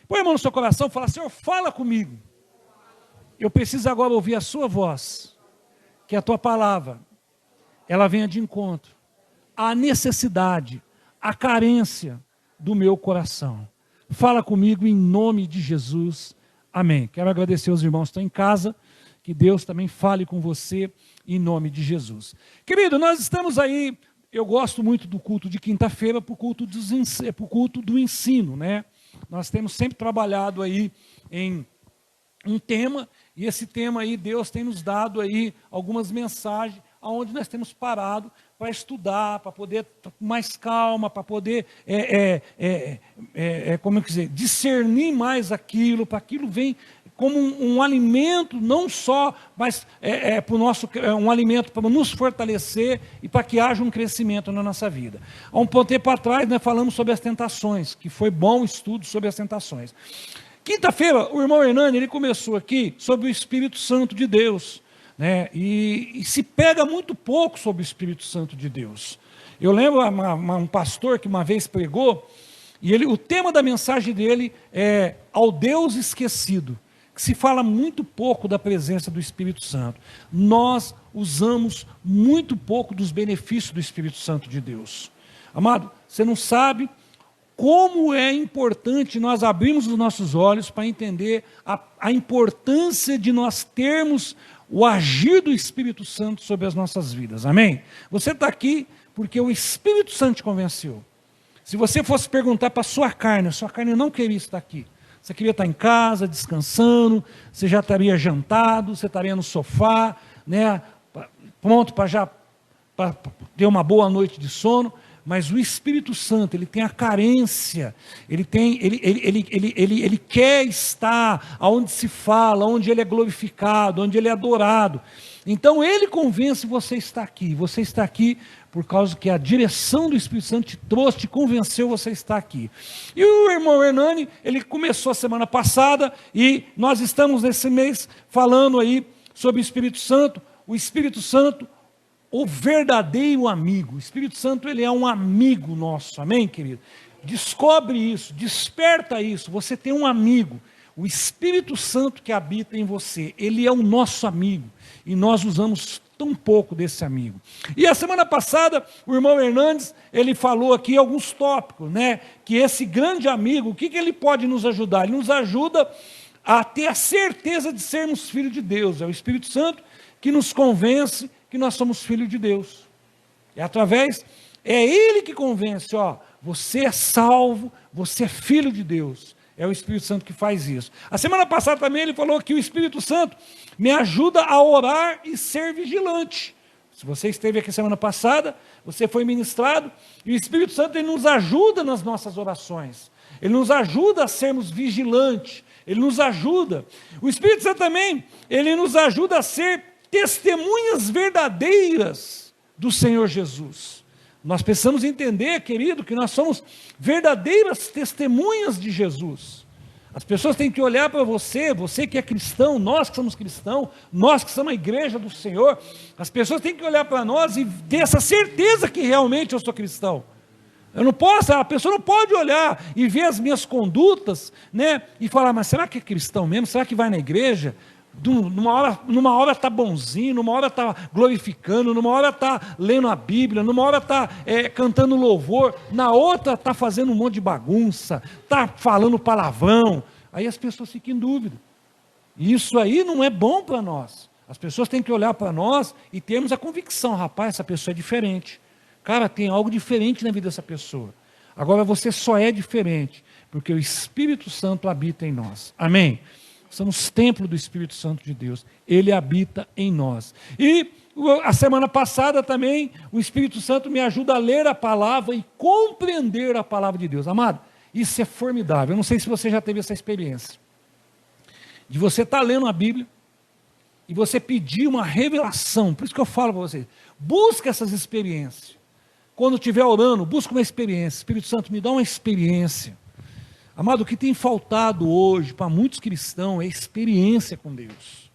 Põe a mão no seu coração e fala: Senhor, fala comigo. Eu preciso agora ouvir a sua voz, que a tua palavra, ela venha de encontro à necessidade, à carência do meu coração. Fala comigo em nome de Jesus. Amém. Quero agradecer aos irmãos que estão em casa, que Deus também fale com você em nome de Jesus. Querido, nós estamos aí, eu gosto muito do culto de quinta-feira para o culto do ensino, né? Nós temos sempre trabalhado aí em um tema, e esse tema aí, Deus tem nos dado aí algumas mensagens, onde nós temos parado para estudar, para poder com mais calma, para poder como eu dizer, discernir mais aquilo, para aquilo vem como um alimento, não só, mas um alimento para nos fortalecer e para que haja um crescimento na nossa vida. Há um tempo atrás nós falamos sobre as tentações, que foi bom o estudo sobre as tentações. Quinta-feira, o irmão Hernani, ele começou aqui sobre o Espírito Santo de Deus, né? E se pega muito pouco sobre o Espírito Santo de Deus. Eu lembro um pastor que uma vez pregou, e o tema da mensagem dele é ao Deus esquecido, que se fala muito pouco da presença do Espírito Santo. Nós usamos muito pouco dos benefícios do Espírito Santo de Deus. Amado, você não sabe como é importante nós abrirmos os nossos olhos para entender a importância de nós termos o agir do Espírito Santo sobre as nossas vidas, amém? Você está aqui porque o Espírito Santo te convenceu. Se você fosse perguntar para a sua carne não queria estar aqui. Você queria estar em casa, descansando, você já estaria jantado, você estaria no sofá, né, pronto para ter uma boa noite de sono. Mas o Espírito Santo, ele tem a carência, ele quer estar onde se fala, onde ele é glorificado, onde ele é adorado. Então ele convence você a estar aqui. Você está aqui por causa que a direção do Espírito Santo te trouxe, te convenceu você a estar aqui. E o irmão Hernani, ele começou a semana passada, e nós estamos nesse mês falando aí sobre o Espírito Santo. O Espírito Santo, o verdadeiro amigo. O Espírito Santo, ele é um amigo nosso, amém, querido? Descobre isso, desperta isso, você tem um amigo, o Espírito Santo que habita em você, ele é o nosso amigo, e nós usamos tão pouco desse amigo. E a semana passada, o irmão Hernandes, ele falou aqui alguns tópicos, né, que esse grande amigo, o que ele pode nos ajudar? Ele nos ajuda a ter a certeza de sermos filhos de Deus, é o Espírito Santo que nos convence que nós somos filhos de Deus. É Ele que convence, ó, você é salvo, você é filho de Deus. É o Espírito Santo que faz isso. A semana passada também ele falou que o Espírito Santo me ajuda a orar e ser vigilante. Se você esteve aqui semana passada, você foi ministrado, e o Espírito Santo, ele nos ajuda nas nossas orações. Ele nos ajuda a sermos vigilantes. Ele nos ajuda. O Espírito Santo também, ele nos ajuda a ser testemunhas verdadeiras do Senhor Jesus. Nós precisamos entender, querido, que nós somos verdadeiras testemunhas de Jesus. As pessoas têm que olhar para você, você que é cristão, nós que somos cristãos, nós que somos a igreja do Senhor, as pessoas têm que olhar para nós e ter essa certeza que realmente eu sou cristão. A pessoa não pode olhar e ver as minhas condutas, né, e falar, mas será que é cristão mesmo? Será que vai na igreja? Numa hora está bonzinho, numa hora está glorificando, numa hora está lendo a Bíblia, numa hora está cantando louvor, na outra está fazendo um monte de bagunça, está falando palavrão. Aí as pessoas ficam em dúvida. E isso aí não é bom para nós. As pessoas têm que olhar para nós e termos a convicção, rapaz, essa pessoa é diferente. Cara, tem algo diferente na vida dessa pessoa. Agora você só é diferente, porque o Espírito Santo habita em nós. Amém? Somos templo do Espírito Santo de Deus. Ele habita em nós. E a semana passada também, o Espírito Santo me ajuda a ler a palavra e compreender a palavra de Deus. Amado, isso é formidável. Eu não sei se você já teve essa experiência. De você estar lendo a Bíblia e você pedir uma revelação. Por isso que eu falo para você, busca essas experiências. Quando estiver orando, busca uma experiência. Espírito Santo, me dá uma experiência. Amado, o que tem faltado hoje para muitos cristãos é experiência com Deus.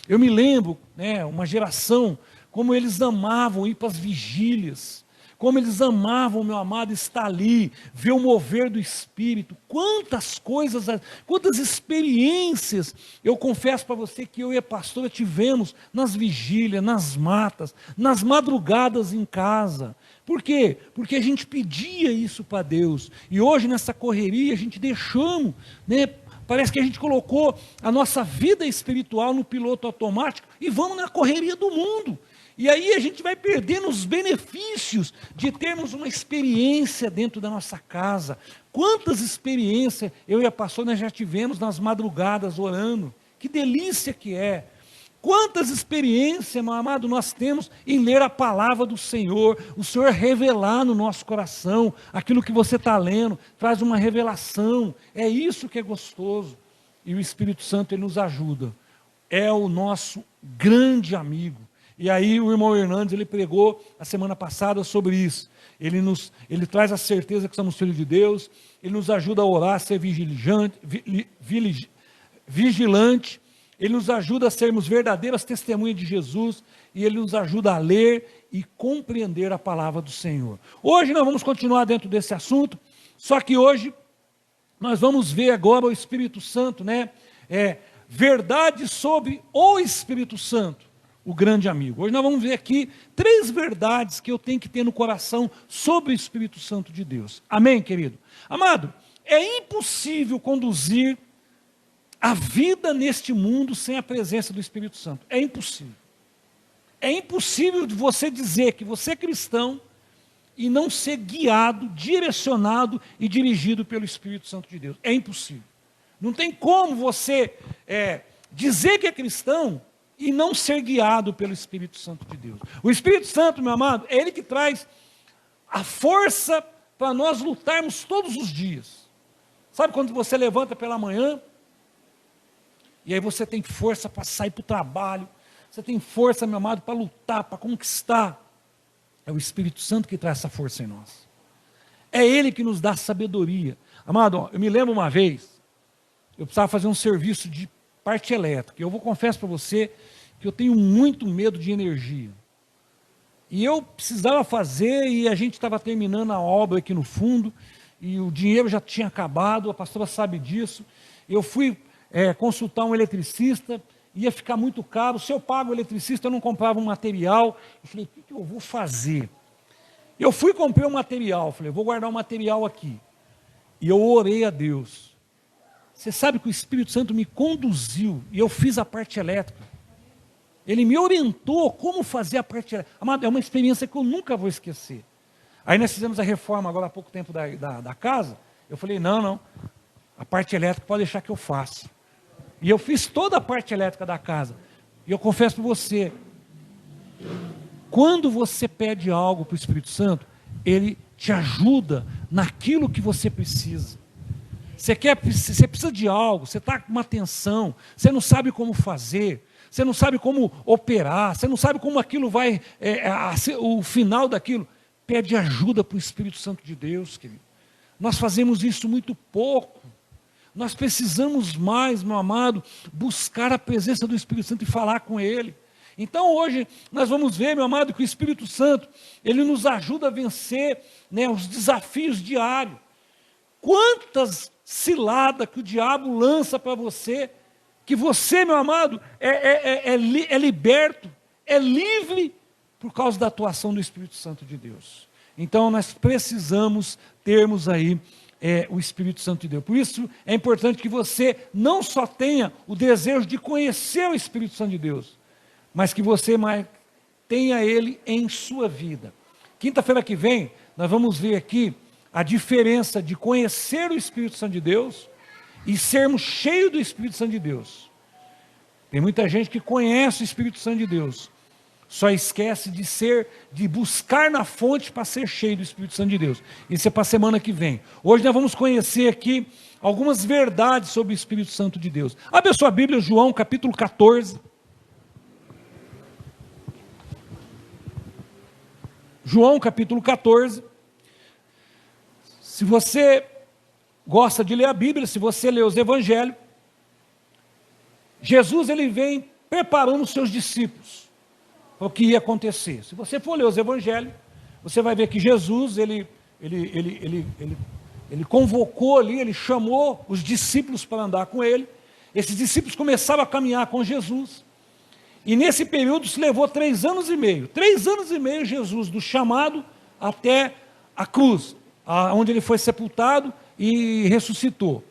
Eu me lembro, né, uma geração, como eles amavam ir para as vigílias, como eles amavam, meu amado, estar ali, ver o mover do Espírito. Quantas coisas, quantas experiências, eu confesso para você que eu e a pastora tivemos nas vigílias, nas matas, nas madrugadas em casa. Por quê? Porque a gente pedia isso para Deus. E hoje nessa correria a gente deixamos, né? Parece que a gente colocou a nossa vida espiritual no piloto automático e vamos na correria do mundo. E aí a gente vai perdendo os benefícios de termos uma experiência dentro da nossa casa. Quantas experiências eu e a pastora já tivemos nas madrugadas orando. Que delícia que é. Quantas experiências, meu amado, nós temos em ler a palavra do Senhor, o Senhor revelar no nosso coração aquilo que você está lendo, traz uma revelação, é isso que é gostoso. E o Espírito Santo, ele nos ajuda, é o nosso grande amigo. E aí o irmão Hernandes, ele pregou a semana passada sobre isso. Ele traz a certeza que somos filhos de Deus, ele nos ajuda a orar, a ser vigilante, ele nos ajuda a sermos verdadeiras testemunhas de Jesus, e ele nos ajuda a ler e compreender a palavra do Senhor. Hoje nós vamos continuar dentro desse assunto, só que hoje nós vamos ver agora o Espírito Santo, né? Verdade sobre o Espírito Santo, o grande amigo. Hoje nós vamos ver aqui 3 verdades que eu tenho que ter no coração sobre o Espírito Santo de Deus. Amém, querido? Amado, é impossível conduzir a vida neste mundo sem a presença do Espírito Santo. É impossível. É impossível de você dizer que você é cristão e não ser guiado, direcionado e dirigido pelo Espírito Santo de Deus. É impossível. Não tem como você dizer que é cristão e não ser guiado pelo Espírito Santo de Deus. O Espírito Santo, meu amado, é Ele que traz a força para nós lutarmos todos os dias. Sabe quando você levanta pela manhã, e aí você tem força para sair para o trabalho, você tem força, meu amado, para lutar, para conquistar. É o Espírito Santo que traz essa força em nós. É Ele que nos dá sabedoria. Amado, eu me lembro uma vez, eu precisava fazer um serviço de parte elétrica. Eu confesso para você que eu tenho muito medo de energia. E eu precisava fazer, e a gente estava terminando a obra aqui no fundo, e o dinheiro já tinha acabado, a pastora sabe disso. Eu fui consultar um eletricista, ia ficar muito caro. Se eu pago o eletricista, eu não comprava um material. Eu falei, o que eu vou fazer? Eu fui comprar um material, falei, vou guardar um material aqui. E eu orei a Deus. Você sabe que o Espírito Santo me conduziu, e eu fiz a parte elétrica. Ele me orientou como fazer a parte elétrica. Amado, é uma experiência que eu nunca vou esquecer. Aí nós fizemos a reforma agora há pouco tempo da casa. Eu falei, não, a parte elétrica pode deixar que eu faço. E eu fiz toda a parte elétrica da casa. E eu confesso para você, quando você pede algo para o Espírito Santo, Ele te ajuda naquilo que você precisa. Você precisa de algo, você está com uma tensão, você não sabe como fazer, você não sabe como operar, você não sabe como aquilo vai, o final daquilo. Pede ajuda para o Espírito Santo de Deus, querido. Nós fazemos isso muito pouco. Nós precisamos mais, meu amado, buscar a presença do Espírito Santo e falar com Ele. Então hoje nós vamos ver, meu amado, que o Espírito Santo, ele nos ajuda a vencer, né, os desafios diários. Quantas ciladas que o diabo lança para você, que você, meu amado, é liberto, é livre por causa da atuação do Espírito Santo de Deus. Então nós precisamos termos aí o Espírito Santo de Deus. Por isso é importante que você não só tenha o desejo de conhecer o Espírito Santo de Deus, mas que você tenha ele em sua vida. Quinta-feira que vem, nós vamos ver aqui a diferença de conhecer o Espírito Santo de Deus e sermos cheios do Espírito Santo de Deus. Tem muita gente que conhece o Espírito Santo de Deus, só esquece de buscar na fonte para ser cheio do Espírito Santo de Deus. Isso é para a semana que vem. Hoje nós vamos conhecer aqui algumas verdades sobre o Espírito Santo de Deus. Abre a sua Bíblia, João capítulo 14. João capítulo 14. Se você gosta de ler a Bíblia, se você lê os Evangelhos, Jesus ele vem preparando os seus discípulos para o que ia acontecer. Se você for ler os Evangelhos, você vai ver que Jesus, ele convocou ali, ele chamou os discípulos para andar com ele. Esses discípulos começaram a caminhar com Jesus. E nesse período se levou 3 anos e meio. 3 anos e meio Jesus, do chamado até a cruz, onde ele foi sepultado e ressuscitou.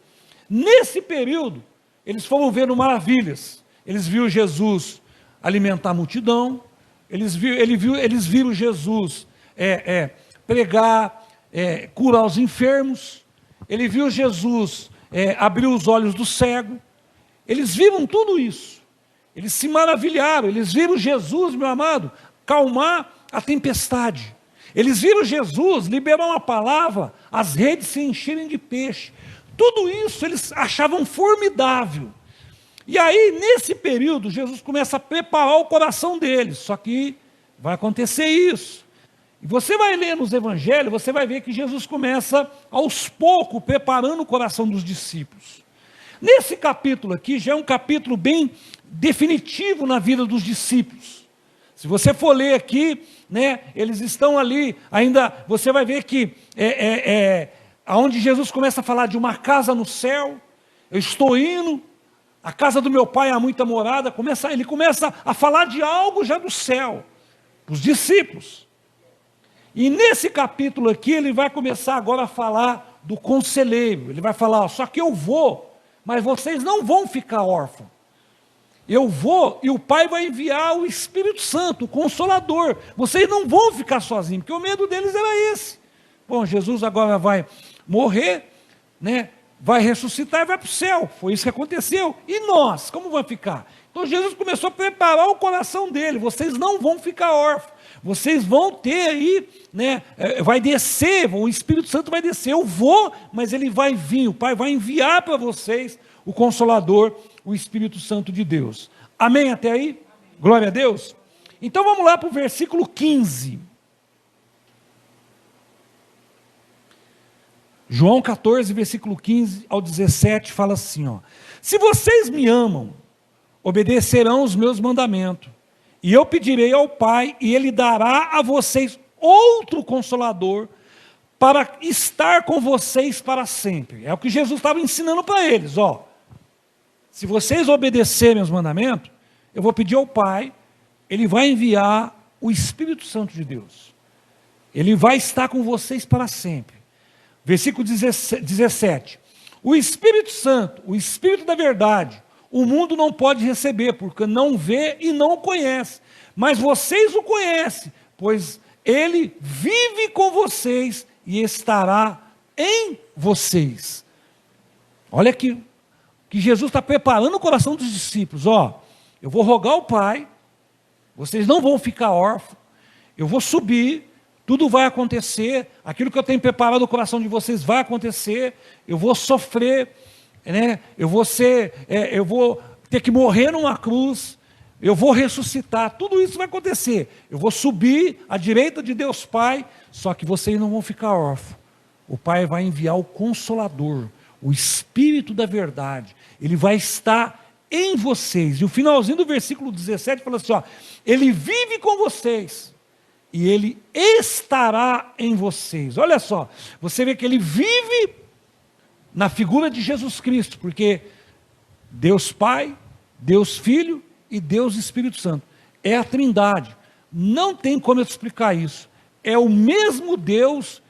Nesse período, eles foram vendo maravilhas. Eles viram Jesus alimentar a multidão, eles viram Jesus pregar, curar os enfermos, ele viu Jesus abrir os olhos do cego. Eles viram tudo isso. Eles se maravilharam, eles viram Jesus, meu amado, calmar a tempestade. Eles viram Jesus liberar uma palavra, as redes se encherem de peixe. Tudo isso eles achavam formidável. E aí, nesse período, Jesus começa a preparar o coração deles. Só que vai acontecer isso. E você vai ler nos evangelhos, você vai ver que Jesus começa, aos poucos, preparando o coração dos discípulos. Nesse capítulo aqui, já é um capítulo bem definitivo na vida dos discípulos. Se você for ler aqui, né, eles estão ali, ainda você vai ver que aonde Jesus começa a falar de uma casa no céu, eu estou indo, a casa do meu pai há muita morada, ele começa a falar de algo já do céu, os discípulos. E nesse capítulo aqui, ele vai começar agora a falar do conselheiro, ele vai falar, só que eu vou, mas vocês não vão ficar órfãos. Eu vou e o Pai vai enviar o Espírito Santo, o Consolador. Vocês não vão ficar sozinhos, porque o medo deles era esse. Bom, Jesus agora vai morrer, né? Vai ressuscitar e vai para o céu. Foi isso que aconteceu. E nós, como vamos ficar? Então Jesus começou a preparar o coração dele. Vocês não vão ficar órfãos. Vocês vão ter aí, né? Vai descer, o Espírito Santo vai descer. Eu vou, mas ele vai vir. O Pai vai enviar para vocês o Consolador, o Espírito Santo de Deus. Amém até aí? Amém. Glória a Deus. Então vamos lá para o versículo 15. João 14, versículo 15 ao 17, fala assim, ó. Se vocês me amam, obedecerão os meus mandamentos, e eu pedirei ao Pai, e Ele dará a vocês outro Consolador, para estar com vocês para sempre. É o que Jesus estava ensinando para eles, ó. Se vocês obedecerem aos mandamentos, eu vou pedir ao Pai, Ele vai enviar o Espírito Santo de Deus. Ele vai estar com vocês para sempre. Versículo 17. O Espírito Santo, o Espírito da verdade, o mundo não pode receber, porque não vê e não o conhece. Mas vocês o conhecem, pois Ele vive com vocês e estará em vocês. Olha aqui. Que Jesus está preparando o coração dos discípulos, ó, eu vou rogar ao Pai, vocês não vão ficar órfãos, eu vou subir, tudo vai acontecer, aquilo que eu tenho preparado no coração de vocês vai acontecer, eu vou sofrer, né? Eu vou ter que morrer numa cruz, eu vou ressuscitar, tudo isso vai acontecer, eu vou subir à direita de Deus Pai, só que vocês não vão ficar órfãos, o Pai vai enviar o Consolador, o Espírito da verdade, ele vai estar em vocês. E o finalzinho do versículo 17 fala assim, ó, ele vive com vocês e ele estará em vocês. Olha só, você vê que ele vive na figura de Jesus Cristo, porque Deus Pai, Deus Filho e Deus Espírito Santo. É a Trindade. Não tem como eu explicar isso. É o mesmo Deus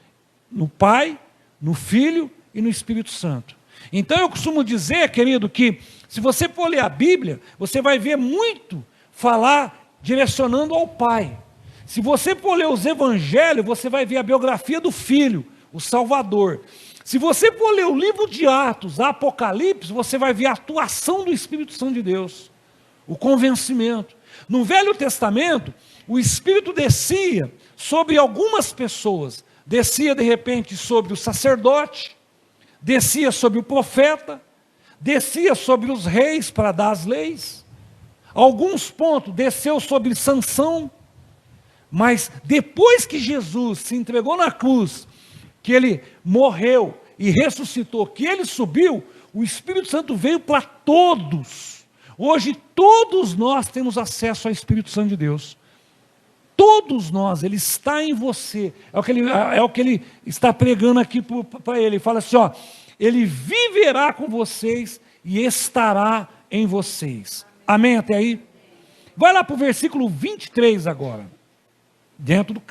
no Pai, no Filho e no Espírito Santo. Então eu costumo dizer, querido, que se você for ler a Bíblia, você vai ver muito falar direcionando ao Pai. Se você for ler os Evangelhos, você vai ver a biografia do Filho, o Salvador. Se você for ler o livro de Atos, Apocalipse, você vai ver a atuação do Espírito Santo de Deus, o convencimento. No Velho Testamento, o Espírito descia sobre algumas pessoas, descia de repente sobre o sacerdote, descia sobre o profeta, descia sobre os reis para dar as leis. Alguns pontos desceu sobre Sansão, mas depois que Jesus se entregou na cruz, que ele morreu e ressuscitou, que ele subiu, o Espírito Santo veio para todos. Hoje todos nós temos acesso ao Espírito Santo de Deus. todos nós, Ele está em você. É o que ele está pregando aqui para ele. Ele fala assim, ó, Ele viverá com vocês e estará em vocês. Amém até aí? Vai lá para o versículo 23 agora, dentro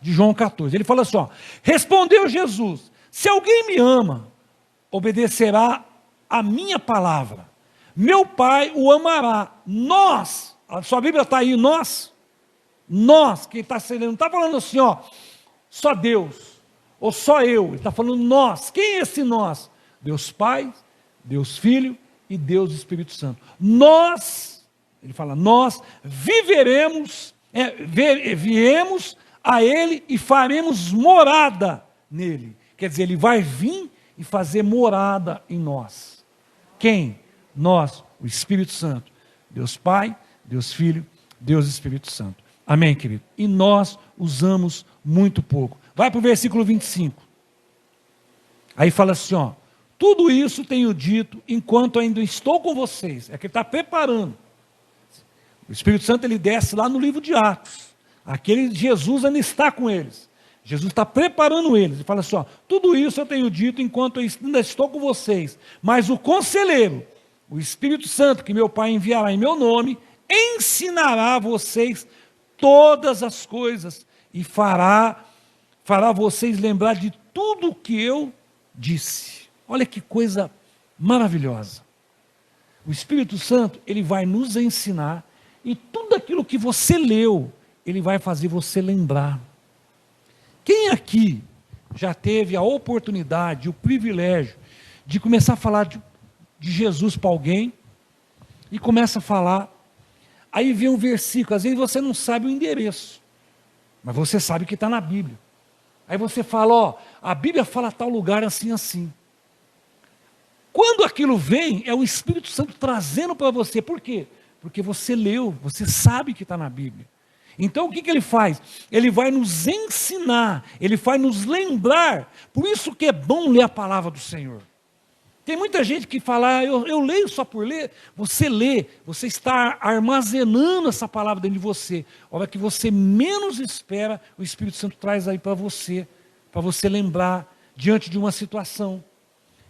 de João 14. Ele fala assim, ó, respondeu Jesus, se alguém me ama, obedecerá a minha palavra. Meu Pai o amará. Nós, a sua Bíblia está aí, nós, que está sendo, não está falando assim, ó, só Deus, ou só eu, ele está falando nós. Quem é esse nós? Deus Pai, Deus Filho e Deus Espírito Santo. Nós, ele fala, nós viveremos, viemos a Ele e faremos morada nele. Quer dizer, Ele vai vir e fazer morada em nós. Quem? Nós, o Espírito Santo. Deus Pai, Deus Filho, Deus Espírito Santo. Amém, querido? E nós usamos muito pouco. Vai para o versículo 25. Aí fala assim, ó, tudo isso tenho dito enquanto ainda estou com vocês. É que ele está preparando. O Espírito Santo ele desce lá no livro de Atos. Aquele Jesus ainda está com eles. Jesus está preparando eles. Ele fala assim, ó, tudo isso eu tenho dito enquanto ainda estou com vocês. Mas o conselheiro, o Espírito Santo, que meu Pai enviará em meu nome, ensinará a vocês todas as coisas e fará vocês lembrar de tudo o que eu disse. Olha que coisa maravilhosa. O Espírito Santo, ele vai nos ensinar e tudo aquilo que você leu, ele vai fazer você lembrar. Quem aqui já teve a oportunidade, o privilégio de começar a falar de Jesus para alguém e começa a falar, aí vem um versículo, às vezes você não sabe o endereço, mas você sabe que está na Bíblia. Aí você fala, ó, a Bíblia fala tal lugar assim, assim. Quando aquilo vem, é o Espírito Santo trazendo para você. Por quê? Porque você leu, você sabe que está na Bíblia. Então o que ele faz? Ele vai nos ensinar, ele vai nos lembrar. Por isso que é bom ler a palavra do Senhor. Tem muita gente que fala, eu leio só por ler. Você lê, você está armazenando essa palavra dentro de você. A hora que você menos espera, o Espírito Santo traz aí para você lembrar, diante de uma situação,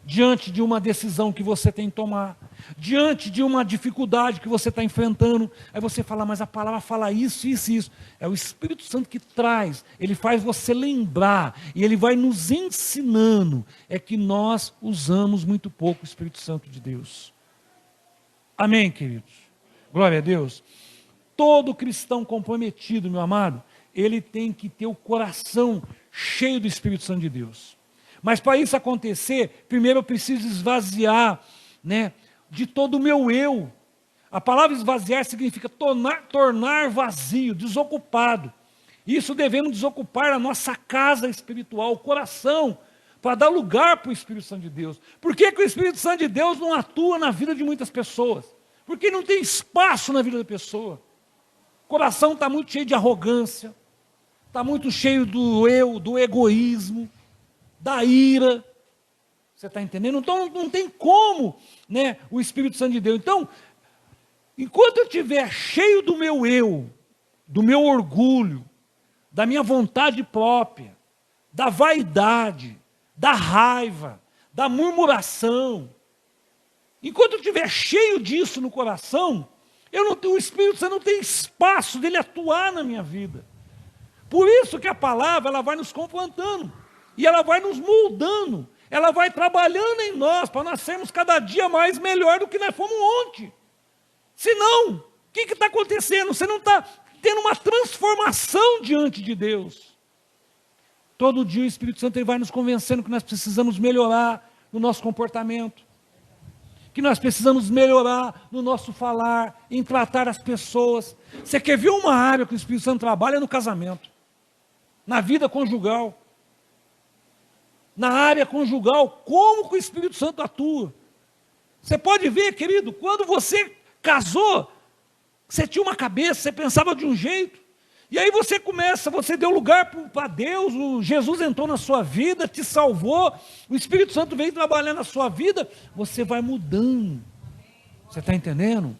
diante de uma decisão que você tem que tomar, diante de uma dificuldade que você está enfrentando. Aí você fala, mas a palavra fala isso, isso e isso. É o Espírito Santo que traz, ele faz você lembrar, e ele vai nos ensinando. É que nós usamos muito pouco o Espírito Santo de Deus. Amém, queridos? Glória a Deus. Todo cristão comprometido, meu amado, ele tem que ter o coração cheio do Espírito Santo de Deus. Mas para isso acontecer, primeiro eu preciso esvaziar, né, de todo o meu eu. A palavra esvaziar significa tornar vazio, desocupado. Isso devemos desocupar a nossa casa espiritual, o coração, para dar lugar para o Espírito Santo de Deus. Por que o Espírito Santo de Deus não atua na vida de muitas pessoas? Porque não tem espaço na vida da pessoa. O coração está muito cheio de arrogância, está muito cheio do eu, do egoísmo, da ira. Você está entendendo? Então não tem como, né, o Espírito Santo de Deus. Então, enquanto eu estiver cheio do meu eu, do meu orgulho, da minha vontade própria, da vaidade, da raiva, da murmuração, enquanto eu estiver cheio disso no coração, o Espírito Santo não tem espaço dele atuar na minha vida. Por isso que a palavra ela vai nos confrontando. E ela vai nos moldando, ela vai trabalhando em nós, para nós sermos cada dia mais melhor do que nós fomos ontem. Senão, o que está acontecendo? Você não está tendo uma transformação diante de Deus. Todo dia o Espírito Santo ele vai nos convencendo que nós precisamos melhorar no nosso comportamento, que nós precisamos melhorar no nosso falar, em tratar as pessoas. Você quer ver uma área que o Espírito Santo trabalha? É no casamento, na vida conjugal. Na área conjugal, como que o Espírito Santo atua? Você pode ver, querido, quando você casou, você tinha uma cabeça, você pensava de um jeito, e aí você deu lugar para Deus, Jesus entrou na sua vida, te salvou, o Espírito Santo veio trabalhar na sua vida, você vai mudando. Você está entendendo?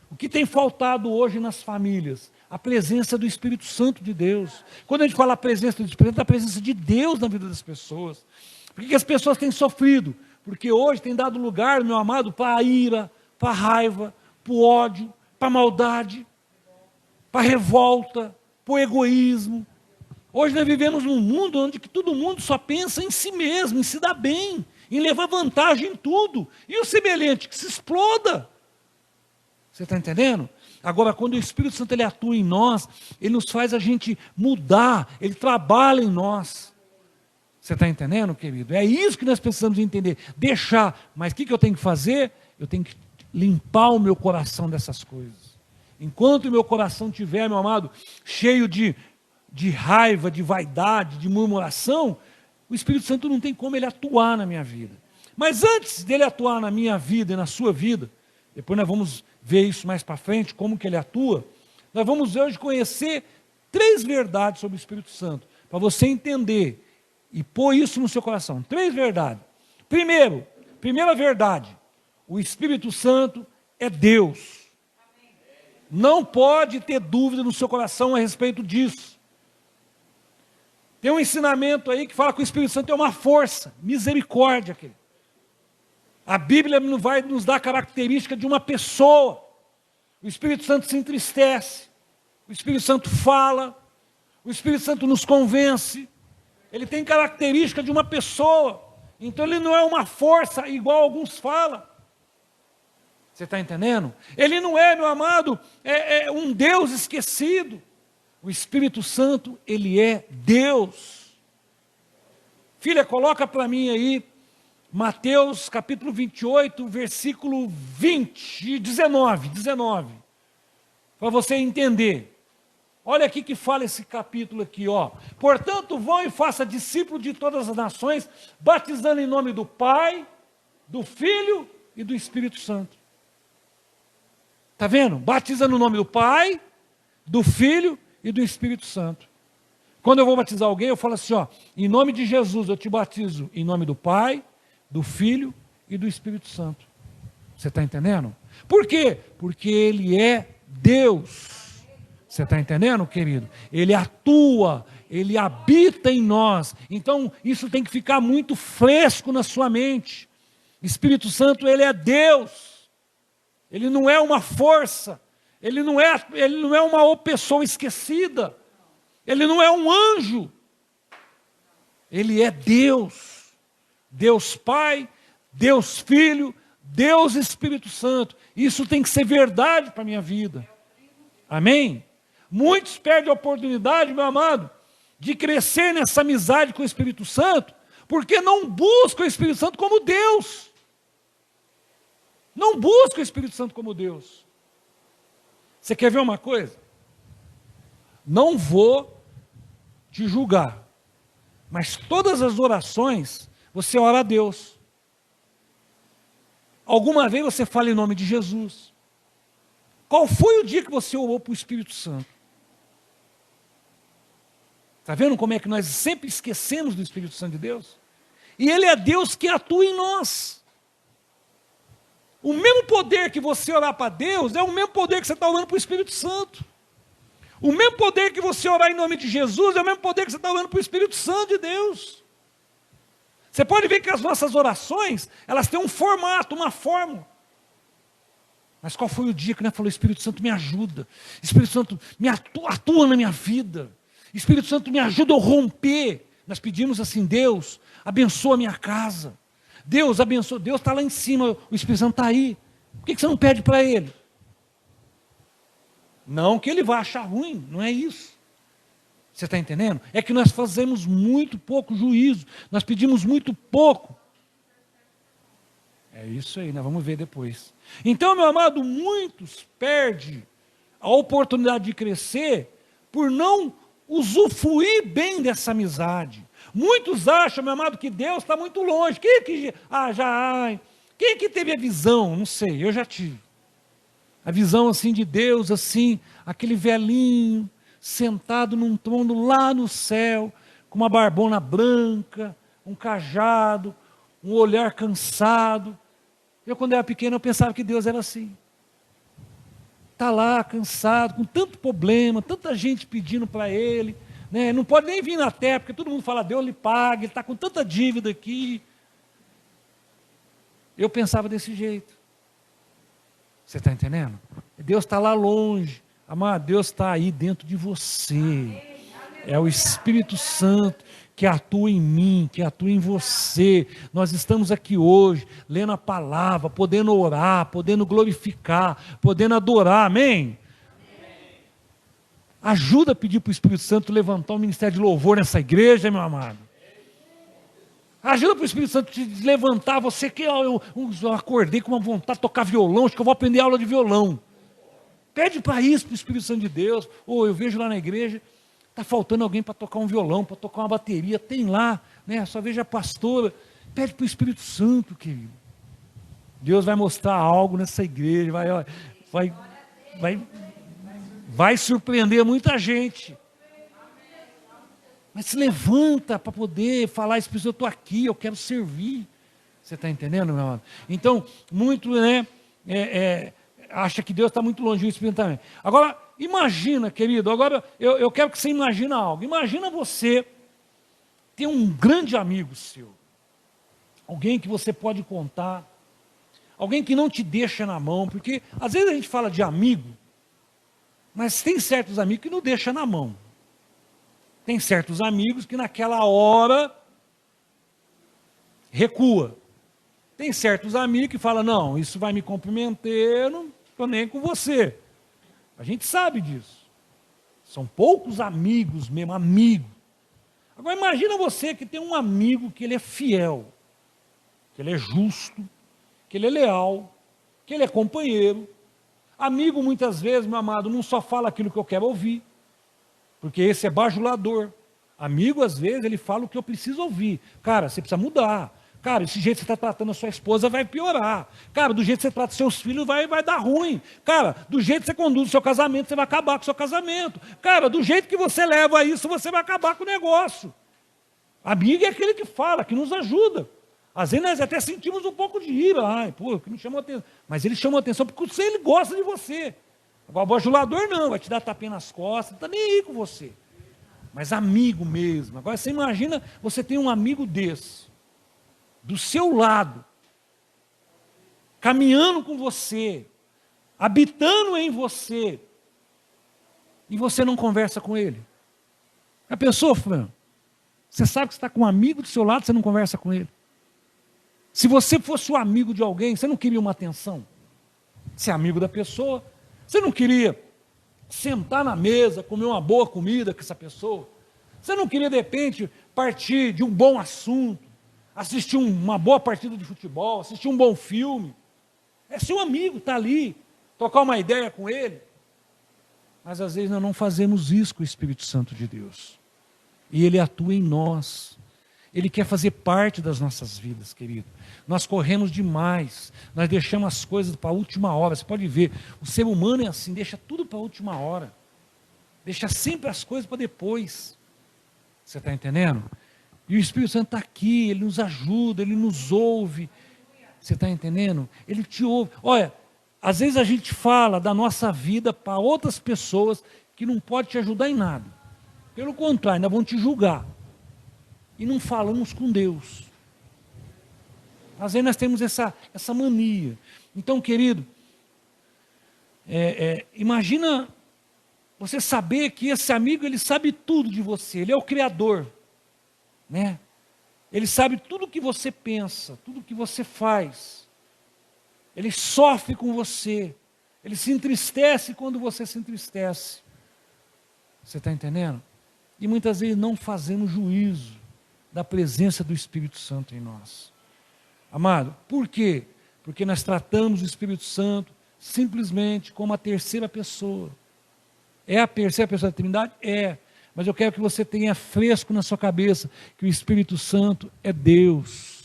O que tem faltado hoje nas famílias? A presença do Espírito Santo de Deus. Quando a gente fala a presença do Espírito Santo, é a presença de Deus na vida das pessoas. Por que as pessoas têm sofrido? Porque hoje tem dado lugar, meu amado, para a ira, para a raiva, para o ódio, para a maldade, para a revolta, para o egoísmo. Hoje nós vivemos num mundo onde que todo mundo só pensa em si mesmo, em se dar bem, em levar vantagem em tudo. E o semelhante, que se exploda. Você está entendendo? Agora, quando o Espírito Santo ele atua em nós, ele nos faz a gente mudar, ele trabalha em nós. Você está entendendo, querido? É isso que nós precisamos entender. Deixar. Mas o que eu tenho que fazer? Eu tenho que limpar o meu coração dessas coisas. Enquanto o meu coração estiver, meu amado, cheio de raiva, de vaidade, de murmuração, o Espírito Santo não tem como ele atuar na minha vida. Mas antes dele atuar na minha vida e na sua vida, depois nós vamos ver isso mais para frente, como que ele atua, nós vamos hoje conhecer 3 verdades sobre o Espírito Santo, para você entender e pôr isso no seu coração. 3 verdades. Primeira verdade, o Espírito Santo é Deus. Não pode ter dúvida no seu coração a respeito disso. Tem um ensinamento aí que fala que o Espírito Santo é uma força, misericórdia. A Bíblia vai nos dar a característica de uma pessoa. O Espírito Santo se entristece, o Espírito Santo fala, o Espírito Santo nos convence. Ele tem característica de uma pessoa. Então ele não é uma força igual alguns falam. Você está entendendo? Ele não é, meu amado, um Deus esquecido. O Espírito Santo, ele é Deus. Filha, coloca para mim aí, Mateus capítulo 28, versículo 19, para você entender. Olha aqui que fala esse capítulo aqui, ó. Portanto, vão e façam discípulos de todas as nações, batizando em nome do Pai, do Filho e do Espírito Santo. Está vendo? Batiza no nome do Pai, do Filho e do Espírito Santo. Quando eu vou batizar alguém, eu falo assim, ó, em nome de Jesus, eu te batizo em nome do Pai, do Filho e do Espírito Santo. Você está entendendo? Por quê? Porque Ele é Deus. Você está entendendo, querido? Ele atua, Ele habita em nós. Então, isso tem que ficar muito fresco na sua mente. Espírito Santo, Ele é Deus. Ele não é uma força. Ele não é uma pessoa esquecida. Ele não é um anjo. Ele é Deus. Deus Pai, Deus Filho, Deus Espírito Santo. Isso tem que ser verdade para a minha vida. Amém? Muitos perdem a oportunidade, meu amado, de crescer nessa amizade com o Espírito Santo, porque não buscam o Espírito Santo como Deus. Não buscam o Espírito Santo como Deus. Você quer ver uma coisa? Não vou te julgar, mas todas as orações, você ora a Deus. Alguma vez você fala em nome de Jesus. Qual foi o dia que você orou para o Espírito Santo? Está vendo como é que nós sempre esquecemos do Espírito Santo de Deus? E Ele é Deus que atua em nós. O mesmo poder que você orar para Deus é o mesmo poder que você está orando para o Espírito Santo. O mesmo poder que você orar em nome de Jesus é o mesmo poder que você está orando para o Espírito Santo de Deus. Você pode ver que as nossas orações, elas têm um formato, uma forma. Mas qual foi o dia que nós falamos, Espírito Santo me ajuda, Espírito Santo me atua na minha vida, Espírito Santo me ajuda a romper. Nós pedimos assim, Deus, abençoa a minha casa, Deus abençoa, Deus está lá em cima, o Espírito Santo está aí, por que você não pede para Ele? Não que Ele vá achar ruim, não é isso. Você está entendendo? É que nós fazemos muito pouco juízo, nós pedimos muito pouco. É isso aí, nós vamos ver depois. Então, meu amado, muitos perdem a oportunidade de crescer por não usufruir bem dessa amizade. Muitos acham, meu amado, que Deus está muito longe. Quem que teve a visão? Não sei, eu já tive. A visão assim de Deus, assim, aquele velhinho, sentado num trono lá no céu, com uma barbona branca, um cajado, um olhar cansado. Eu, quando era pequeno, eu pensava que Deus era assim. está lá cansado, com tanto problema, tanta gente pedindo para ele, né? Não pode nem vir na terra, porque todo mundo fala, Deus lhe paga, ele está com tanta dívida aqui. Eu pensava desse jeito. Você está entendendo? Deus está lá longe. Amado, Deus está aí dentro de você. É o Espírito Santo que atua em mim, que atua em você. Nós estamos aqui hoje, lendo a palavra, podendo orar, podendo glorificar, podendo adorar, amém? Ajuda a pedir para o Espírito Santo levantar um ministério de louvor nessa igreja, meu amado. Ajuda para o Espírito Santo te levantar, você que eu acordei com uma vontade de tocar violão, acho que eu vou aprender aula de violão. Pede para isso para o Espírito Santo de Deus. Ou eu vejo lá na igreja, está faltando alguém para tocar um violão, para tocar uma bateria, tem lá, né? Só vejo a pastora. Pede para o Espírito Santo, querido. Deus vai mostrar algo nessa igreja, vai surpreender muita gente. Mas se levanta para poder falar, Espírito Santo, eu estou aqui, eu quero servir. Você está entendendo, meu amado? Então, muito, né, acha que Deus está muito longe do Espírito também. Agora, imagina, querido, agora eu quero que você imagine algo. Imagina você ter um grande amigo seu. Alguém que você pode contar. Alguém que não te deixa na mão. Porque, às vezes a gente fala de amigo, mas tem certos amigos que não deixam na mão. Tem certos amigos que naquela hora recua. Tem certos amigos que falam, não, isso vai me comprometer, eu não estou nem com você. A gente sabe disso. São poucos amigos mesmo, amigo. Agora imagina você que tem um amigo que ele é fiel, que ele é justo, que ele é leal, que ele é companheiro. Amigo muitas vezes, meu amado, não só fala aquilo que eu quero ouvir, porque esse é bajulador. Amigo, às vezes, ele fala o que eu preciso ouvir. Cara, você precisa mudar. Cara, esse jeito que você está tratando a sua esposa vai piorar. Cara, do jeito que você trata seus filhos vai dar ruim. Cara, do jeito que você conduz o seu casamento, você vai acabar com o seu casamento. Cara, do jeito que você leva isso, você vai acabar com o negócio. Amigo é aquele que fala, que nos ajuda. Às vezes nós até sentimos um pouco de ira. Ai, pô, que não chamou atenção. Mas ele chamou atenção porque ele gosta de você. Agora, o bajulador não, vai te dar tapinha nas costas, não está nem aí com você. Mas amigo mesmo. Agora, você imagina, você tem um amigo desse, do seu lado, caminhando com você, habitando em você, e você não conversa com ele. Já pensou, Fran? Você sabe que você está com um amigo do seu lado, você não conversa com ele. Se você fosse o amigo de alguém, você não queria uma atenção? Você é amigo da pessoa, você não queria sentar na mesa, comer uma boa comida com essa pessoa? Você não queria, de repente, partir de um bom assunto, assistir uma boa partida de futebol, assistir um bom filme? É seu amigo, está ali, trocar uma ideia com ele. Mas às vezes nós não fazemos isso com o Espírito Santo de Deus. E Ele atua em nós. Ele quer fazer parte das nossas vidas, querido. Nós corremos demais, nós deixamos as coisas para a última hora. Você pode ver, o ser humano é assim, deixa tudo para a última hora. Deixa sempre as coisas para depois. Você está entendendo? E o Espírito Santo está aqui, Ele nos ajuda, Ele nos ouve. Você está entendendo? Ele te ouve. Olha, às vezes a gente fala da nossa vida para outras pessoas que não podem te ajudar em nada. Pelo contrário, ainda vão te julgar. E não falamos com Deus. Às vezes nós temos essa mania. Então, querido, imagina você saber que esse amigo, ele sabe tudo de você, ele é o Criador, né? Ele sabe tudo o que você pensa, tudo o que você faz. Ele sofre com você, ele se entristece quando você se entristece. Você está entendendo? E muitas vezes não fazemos juízo da presença do Espírito Santo em nós. Amado, por quê? Porque nós tratamos o Espírito Santo simplesmente como a terceira pessoa. É a terceira pessoa da Trindade? É. Mas eu quero que você tenha fresco na sua cabeça que o Espírito Santo é Deus.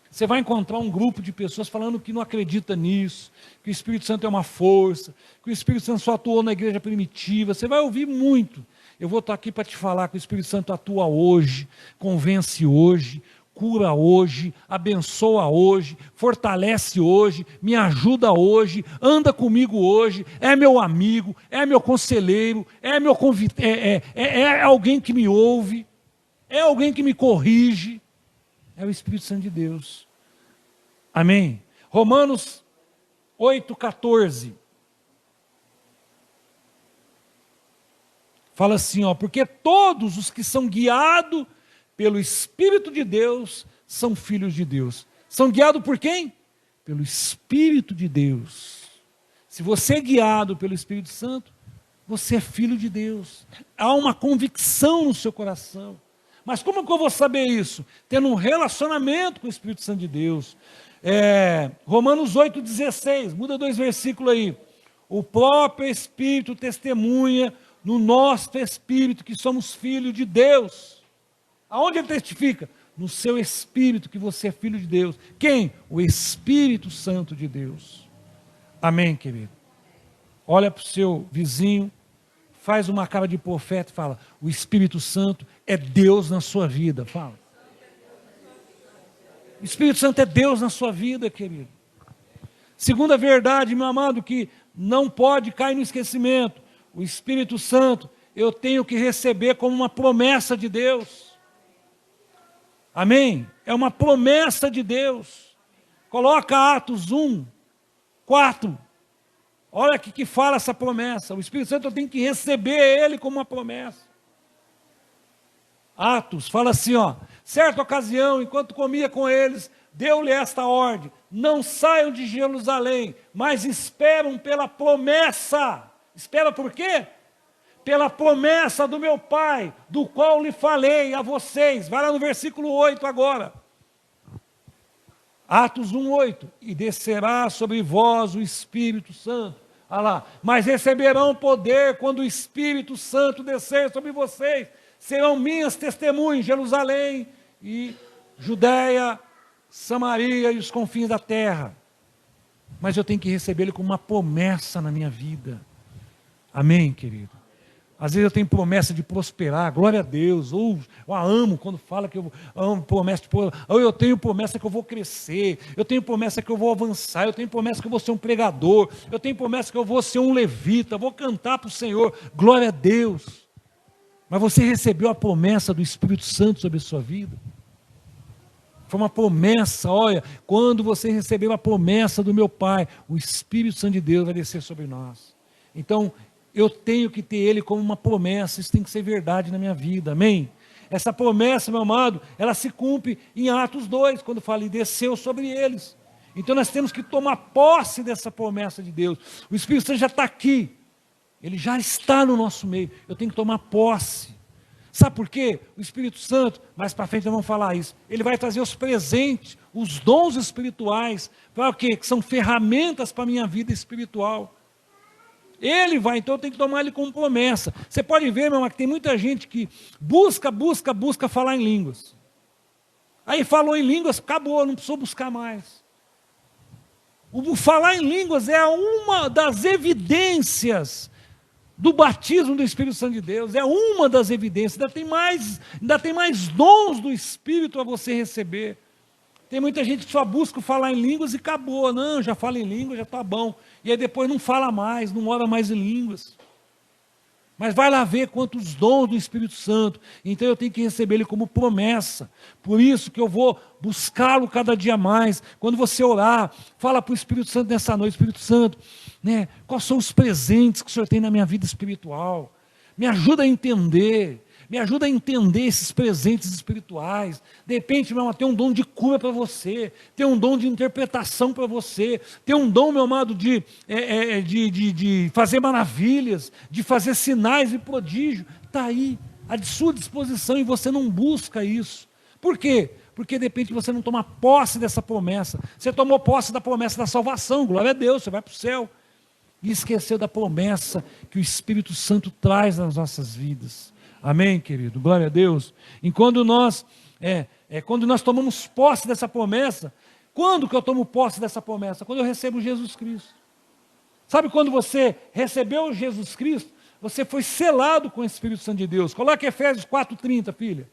Você vai encontrar um grupo de pessoas falando que não acredita nisso, que o Espírito Santo é uma força, que o Espírito Santo só atuou na igreja primitiva. Você vai ouvir muito. Eu vou estar aqui para te falar que o Espírito Santo atua hoje, convence hoje, cura hoje, abençoa hoje, fortalece hoje, me ajuda hoje, anda comigo hoje, é meu amigo, é meu conselheiro, é meu é alguém que me ouve, é alguém que me corrige, é o Espírito Santo de Deus. Amém? Romanos 8,14. Fala assim, ó, porque todos os que são guiados pelo Espírito de Deus são filhos de Deus. São guiados por quem? Pelo Espírito de Deus. Se você é guiado pelo Espírito Santo, você é filho de Deus. Há uma convicção no seu coração. Mas como que eu vou saber isso? Tendo um relacionamento com o Espírito Santo de Deus. Romanos 8,16, muda 2 versículos aí. O próprio Espírito testemunha no nosso Espírito que somos filhos de Deus. Aonde ele testifica? No seu Espírito que você é filho de Deus. Quem? O Espírito Santo de Deus. Amém, querido? Olha para o seu vizinho, faz uma cara de profeta e fala, o Espírito Santo é Deus na sua vida. Fala. O Espírito Santo é Deus na sua vida, querido. Segunda verdade, meu amado, que não pode cair no esquecimento. O Espírito Santo, eu tenho que receber como uma promessa de Deus. Amém? É uma promessa de Deus. Coloca Atos 1:4. Olha aqui que fala essa promessa. O Espírito Santo, eu tenho que receber ele como uma promessa. Atos, fala assim, ó. Certa ocasião, enquanto comia com eles, deu-lhe esta ordem: não saiam de Jerusalém, mas esperam pela promessa. Espera por quê? Pela promessa do meu Pai, do qual lhe falei a vocês. Vai lá no versículo 8 agora. Atos 1:8. E descerá sobre vós o Espírito Santo. Olha lá. Mas receberão poder quando o Espírito Santo descer sobre vocês. Serão minhas testemunhas em Jerusalém e Judéia, Samaria e os confins da terra. Mas eu tenho que receber ele como uma promessa na minha vida. Amém, querido? Às vezes eu tenho promessa de prosperar, glória a Deus, ou eu amo quando fala que eu amo promessa, ou eu tenho promessa que eu vou crescer, eu tenho promessa que eu vou avançar, eu tenho promessa que eu vou ser um pregador, eu tenho promessa que eu vou ser um levita, eu vou cantar para o Senhor, glória a Deus. Mas você recebeu a promessa do Espírito Santo sobre a sua vida? Foi uma promessa, olha, quando você recebeu a promessa do meu Pai, o Espírito Santo de Deus vai descer sobre nós. Então, eu tenho que ter ele como uma promessa, isso tem que ser verdade na minha vida, amém? Essa promessa, meu amado, ela se cumpre em Atos 2, quando fala, e desceu sobre eles. Então nós temos que tomar posse dessa promessa de Deus. O Espírito Santo já está aqui, ele já está no nosso meio, eu tenho que tomar posse. Sabe por quê? O Espírito Santo, mais para frente nós vamos falar isso, ele vai trazer os presentes, os dons espirituais, para o quê? Que são ferramentas para a minha vida espiritual. Ele vai, então eu tenho que tomar ele como promessa. Você pode ver, meu irmão, que tem muita gente que busca falar em línguas. Aí falou em línguas, acabou, não precisou buscar mais. O falar em línguas é uma das evidências do batismo do Espírito Santo de Deus. É uma das evidências. Ainda tem mais dons do Espírito a você receber. Tem muita gente que só busca falar em línguas e acabou. Não, já fala em línguas, já está bom. E aí depois não fala mais, não ora mais em línguas. Mas vai lá ver quantos dons do Espírito Santo. Então eu tenho que receber ele como promessa. Por isso que eu vou buscá-lo cada dia mais. Quando você orar, fala para o Espírito Santo nessa noite: Espírito Santo, né, quais são os presentes que o Senhor tem na minha vida espiritual? Me ajuda a entender. Me ajuda a entender esses presentes espirituais. De repente, meu amado, tem um dom de cura para você. Tem um dom de interpretação para você. Tem um dom, meu amado, de fazer maravilhas, de fazer sinais e prodígio. Está aí, à sua disposição, e você não busca isso. Por quê? Porque de repente você não toma posse dessa promessa. Você tomou posse da promessa da salvação, glória a Deus, você vai para o céu. E esqueceu da promessa que o Espírito Santo traz nas nossas vidas. Amém, querido? Glória a Deus. E quando nós tomamos posse dessa promessa, quando que eu tomo posse dessa promessa? Quando eu recebo Jesus Cristo. Sabe quando você recebeu Jesus Cristo? Você foi selado com o Espírito Santo de Deus. Coloque Efésios 4:30, filha.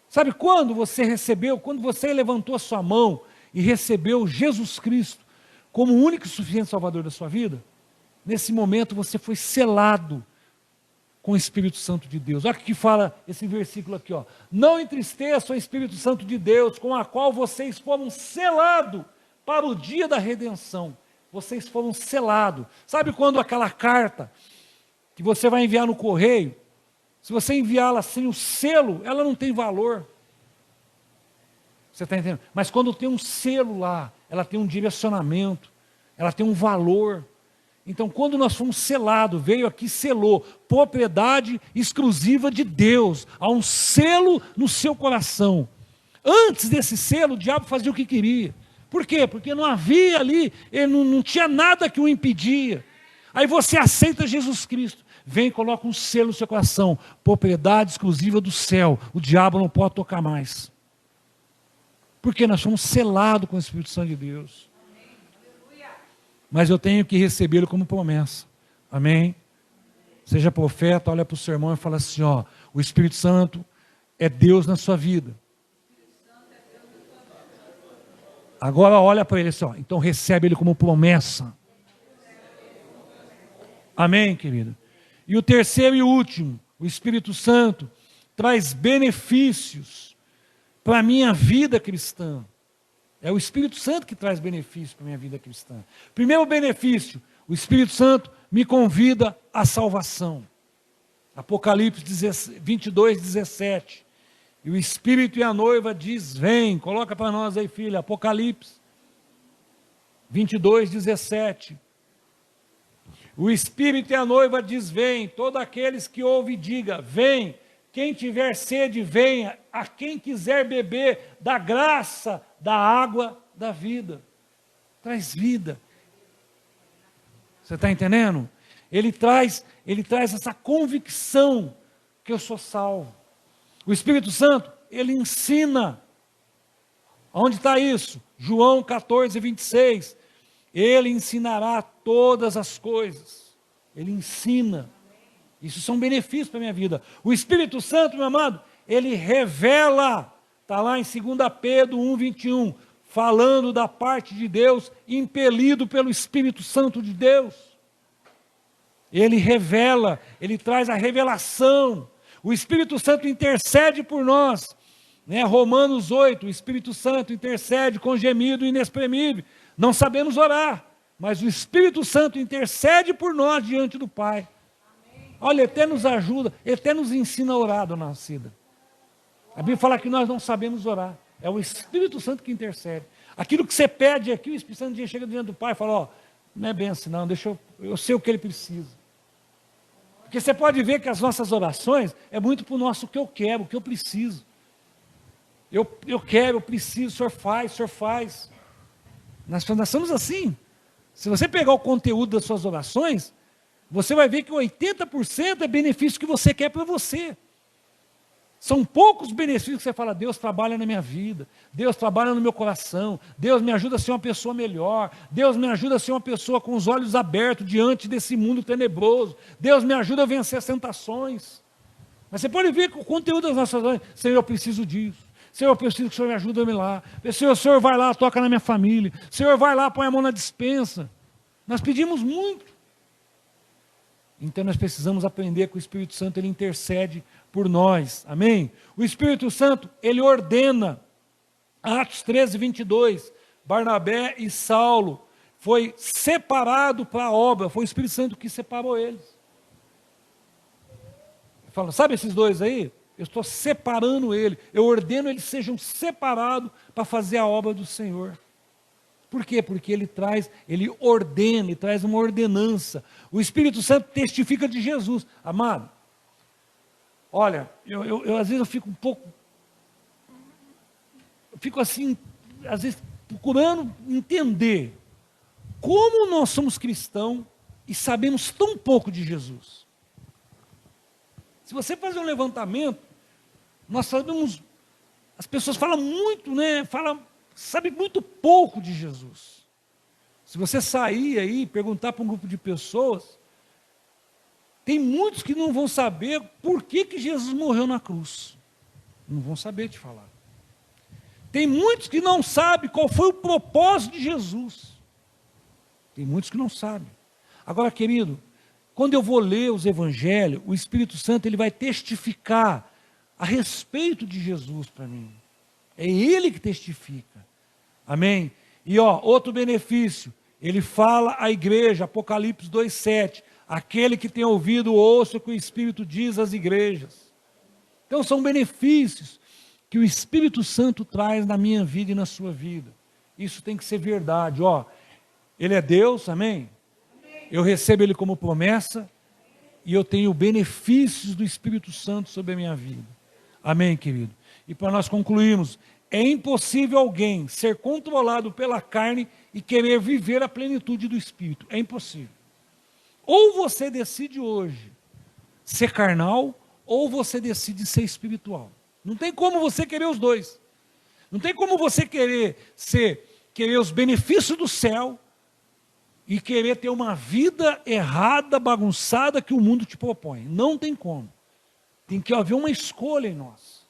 Sabe quando você recebeu, quando você levantou a sua mão e recebeu Jesus Cristo como o único e suficiente Salvador da sua vida? Nesse momento você foi selado com o Espírito Santo de Deus. Olha o que fala esse versículo aqui, ó. Não entristeçam o Espírito Santo de Deus, com a qual vocês foram selados para o dia da redenção. Vocês foram selados. Sabe quando aquela carta que você vai enviar no correio, se você enviá-la sem o selo, ela não tem valor. Você está entendendo? Mas quando tem um selo lá, ela tem um direcionamento, ela tem um valor. Então, quando nós fomos selados, veio aqui, selou, propriedade exclusiva de Deus, há um selo no seu coração. Antes desse selo, o diabo fazia o que queria. Por quê? Porque não havia ali, ele não tinha nada que o impedia. Aí você aceita Jesus Cristo, vem e coloca um selo no seu coração, propriedade exclusiva do céu, o diabo não pode tocar mais. Porque nós somos selados com o Espírito Santo de Deus. Mas eu tenho que recebê-lo como promessa. Amém? Seja profeta, olha para o seu irmão e fala assim, ó, o Espírito Santo é Deus na sua vida. Agora olha para ele assim, ó, então recebe ele como promessa. Amém, querido? E o terceiro e último, o Espírito Santo traz benefícios para a minha vida cristã. É o Espírito Santo que traz benefício para a minha vida cristã. Primeiro benefício, o Espírito Santo me convida à salvação. Apocalipse 22, 17. E o Espírito e a noiva diz, vem. Coloca para nós aí, filha, Apocalipse 22, 17. O Espírito e a noiva diz, vem. Todos aqueles que ouvem, diga, vem. Quem tiver sede, venha. A quem quiser beber da graça da água da vida. Traz vida. Você está entendendo? Ele traz essa convicção que eu sou salvo. O Espírito Santo, ele ensina. Onde está isso? João 14, 26. Ele ensinará todas as coisas. Ele ensina. Isso são benefícios para a minha vida. O Espírito Santo, meu amado, ele revela. Está lá em 2 Pedro 1, 21. Falando da parte de Deus, impelido pelo Espírito Santo de Deus. Ele revela, ele traz a revelação. O Espírito Santo intercede por nós. Né? Romanos 8, o Espírito Santo intercede com gemido inexprimível. Não sabemos orar, mas o Espírito Santo intercede por nós diante do Pai. Olha, Ele até nos ajuda, Ele até nos ensina a orar, dona Cida. A Bíblia fala que nós não sabemos orar. É o Espírito Santo que intercede. Aquilo que você pede aqui, o Espírito Santo chega diante do Pai e fala, ó, não é bem assim não, eu sei o que Ele precisa. Porque você pode ver que as nossas orações é muito para o nosso o que eu quero, o que eu preciso. Eu quero, eu preciso, o Senhor faz. Nós somos assim. Se você pegar o conteúdo das suas orações, você vai ver que 80% é benefício que você quer para você. São poucos benefícios que você fala, Deus trabalha na minha vida, Deus trabalha no meu coração, Deus me ajuda a ser uma pessoa melhor, Deus me ajuda a ser uma pessoa com os olhos abertos diante desse mundo tenebroso, Deus me ajuda a vencer as tentações. Mas você pode ver que o conteúdo das nossas orações, Senhor, eu preciso disso, Senhor, eu preciso que o Senhor me ajude a me lá, Senhor, o Senhor vai lá, toca na minha família, Senhor, vai lá, põe a mão na despensa. Nós pedimos muito. Então nós precisamos aprender que o Espírito Santo, ele intercede por nós, amém? O Espírito Santo, ele ordena. Atos 13, 22, Barnabé e Saulo foi separado para a obra, foi o Espírito Santo que separou eles. Fala, sabe esses dois aí? Eu estou separando ele, eu ordeno eles sejam separados para fazer a obra do Senhor. Por quê? Porque ele ordena, ele traz uma ordenança. O Espírito Santo testifica de Jesus. Amado, olha, eu às vezes eu fico um pouco, eu fico assim, às vezes procurando entender como nós somos cristãos e sabemos tão pouco de Jesus. Se você fazer um levantamento, nós sabemos, as pessoas falam muito, né? Sabe muito pouco de Jesus. Se você sair aí e perguntar para um grupo de pessoas, tem muitos que não vão saber por que Jesus morreu na cruz. Não vão saber te falar. Tem muitos que não sabem qual foi o propósito de Jesus. Tem muitos que não sabem. Agora, querido, quando eu vou ler os evangelhos, o Espírito Santo ele vai testificar a respeito de Jesus para mim. É Ele que testifica. Amém? E outro benefício, ele fala à igreja, Apocalipse 2,7, aquele que tem ouvido, ouça o que o Espírito diz às igrejas. Então são benefícios que o Espírito Santo traz na minha vida e na sua vida. Isso tem que ser verdade. Ele é Deus, amém? Eu recebo Ele como promessa e eu tenho benefícios do Espírito Santo sobre a minha vida. Amém, querido? E para nós concluirmos, é impossível alguém ser controlado pela carne e querer viver a plenitude do Espírito. É impossível. Ou você decide hoje ser carnal, ou você decide ser espiritual. Não tem como você querer os dois. Não tem como você querer os benefícios do céu e querer ter uma vida errada, bagunçada que o mundo te propõe. Não tem como. Tem que haver uma escolha em nós.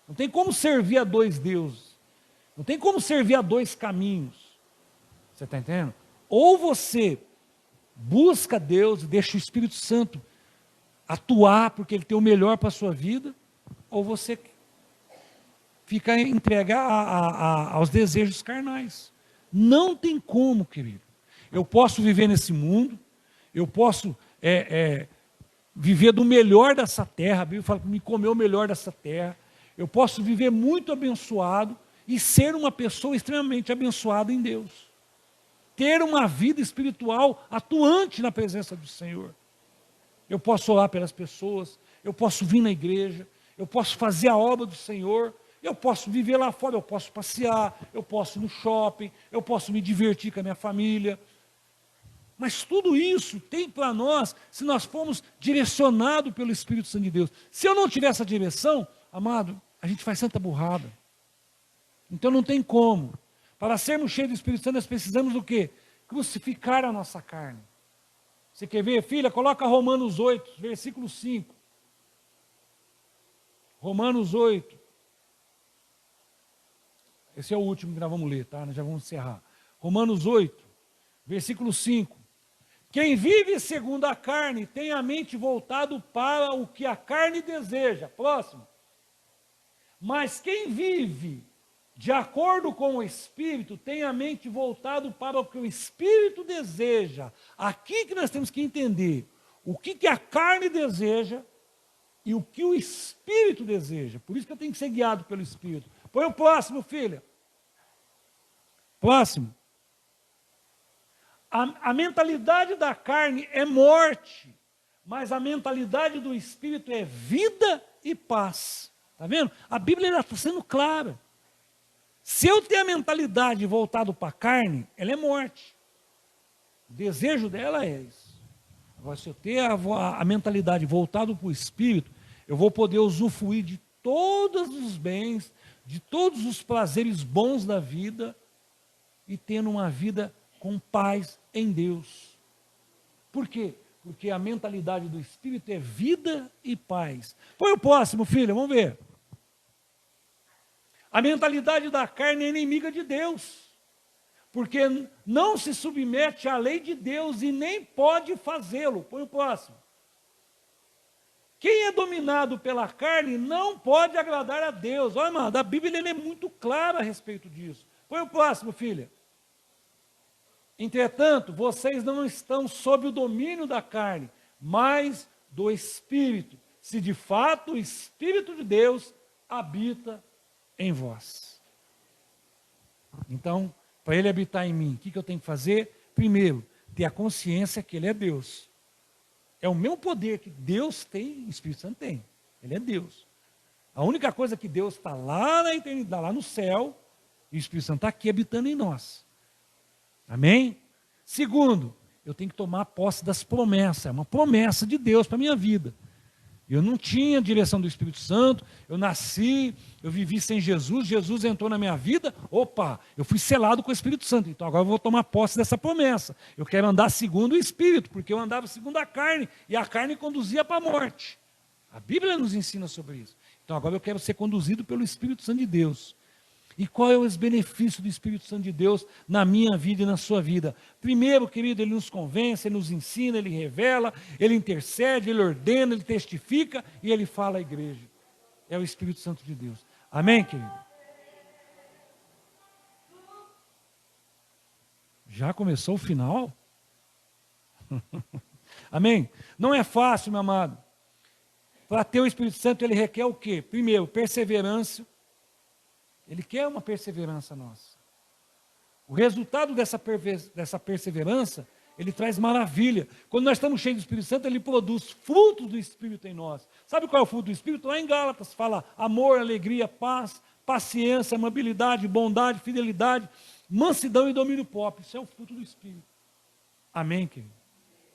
Não tem como servir a dois deuses. Não tem como servir a dois caminhos. Você está entendendo? Ou você busca Deus e deixa o Espírito Santo atuar porque Ele tem o melhor para a sua vida, ou você fica entregue aos desejos carnais. Não tem como, querido. Eu posso viver nesse mundo, eu posso viver do melhor dessa terra, a Bíblia fala que me comer o melhor dessa terra, eu posso viver muito abençoado e ser uma pessoa extremamente abençoada em Deus. Ter uma vida espiritual atuante na presença do Senhor. Eu posso orar pelas pessoas, eu posso vir na igreja, eu posso fazer a obra do Senhor, eu posso viver lá fora, eu posso passear, eu posso ir no shopping, eu posso me divertir com a minha família. Mas tudo isso tem para nós se nós formos direcionados pelo Espírito Santo de Deus. Se eu não tiver essa direção, amado, a gente faz tanta burrada. Então não tem como. Para sermos cheios do Espírito Santo, nós precisamos do quê? Crucificar a nossa carne. Você quer ver, filha? Coloca Romanos 8, versículo 5. Romanos 8. Esse é o último que nós vamos ler, tá? Nós já vamos encerrar. Romanos 8, versículo 5. Quem vive segundo a carne tem a mente voltado para o que a carne deseja. Próximo. Mas quem vive de acordo com o Espírito tem a mente voltado para o que o Espírito deseja. Aqui que nós temos que entender o que a carne deseja e o que o Espírito deseja. Por isso que eu tenho que ser guiado pelo Espírito. Põe o próximo, filha. Próximo. A mentalidade da carne é morte, mas a mentalidade do Espírito é vida e paz. Está vendo? A Bíblia está sendo clara. Se eu tenho a mentalidade voltada para a carne, ela é morte. O desejo dela é isso. Agora, se eu ter a mentalidade voltada para o Espírito, eu vou poder usufruir de todos os bens, de todos os prazeres bons da vida e tendo uma vida com paz em Deus. Por quê? Porque a mentalidade do Espírito é vida e paz. Põe o próximo, filho, vamos ver. A mentalidade da carne é inimiga de Deus, porque não se submete à lei de Deus e nem pode fazê-lo. Põe o próximo. Quem é dominado pela carne não pode agradar a Deus. Olha, mano, a Bíblia é muito clara a respeito disso. Põe o próximo, filha. Entretanto, vocês não estão sob o domínio da carne, mas do Espírito, se de fato o Espírito de Deus habita em vós. Então, para Ele habitar em mim, o que eu tenho que fazer? Primeiro, ter a consciência que Ele é Deus. É o mesmo poder que Deus tem, o Espírito Santo tem. Ele é Deus. A única coisa que Deus está lá na eternidade, lá no céu, e o Espírito Santo está aqui habitando em nós. Amém? Segundo, eu tenho que tomar posse das promessas. É uma promessa de Deus para a minha vida. Eu não tinha direção do Espírito Santo, eu nasci, eu vivi sem Jesus, Jesus entrou na minha vida, opa, eu fui selado com o Espírito Santo, então agora eu vou tomar posse dessa promessa. Eu quero andar segundo o Espírito, porque eu andava segundo a carne, e a carne conduzia para a morte. A Bíblia nos ensina sobre isso. Então agora eu quero ser conduzido pelo Espírito Santo de Deus. E qual é os benefícios do Espírito Santo de Deus na minha vida e na sua vida? Primeiro, querido, ele nos convence, ele nos ensina, ele revela, ele intercede, ele ordena, ele testifica e ele fala à igreja. É o Espírito Santo de Deus. Amém, querido? Já começou o final? Amém? Não é fácil, meu amado. Para ter o Espírito Santo, ele requer o quê? Primeiro, perseverança. Ele quer uma perseverança nossa. O resultado dessa perseverança, ele traz maravilha. Quando nós estamos cheios do Espírito Santo, ele produz frutos do Espírito em nós. Sabe qual é o fruto do Espírito? Lá em Gálatas fala amor, alegria, paz, paciência, amabilidade, bondade, fidelidade, mansidão e domínio próprio. Isso é o fruto do Espírito. Amém, querido?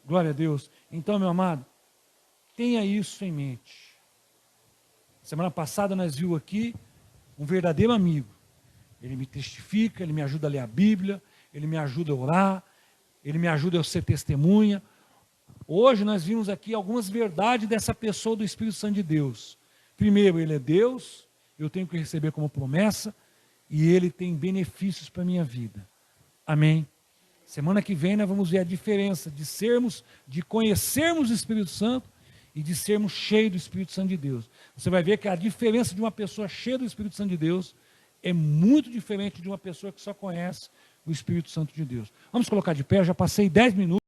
Glória a Deus. Então, meu amado, tenha isso em mente. Semana passada nós vimos aqui um verdadeiro amigo. Ele me testifica, ele me ajuda a ler a Bíblia, ele me ajuda a orar, ele me ajuda a ser testemunha. Hoje nós vimos aqui algumas verdades dessa pessoa do Espírito Santo de Deus. Primeiro, ele é Deus, eu tenho que receber como promessa, e ele tem benefícios para a minha vida. Amém? Semana que vem nós vamos ver a diferença de conhecermos o Espírito Santo e de sermos cheios do Espírito Santo de Deus. Você vai ver que a diferença de uma pessoa cheia do Espírito Santo de Deus é muito diferente de uma pessoa que só conhece o Espírito Santo de Deus. Vamos colocar de pé, eu já passei 10 minutos.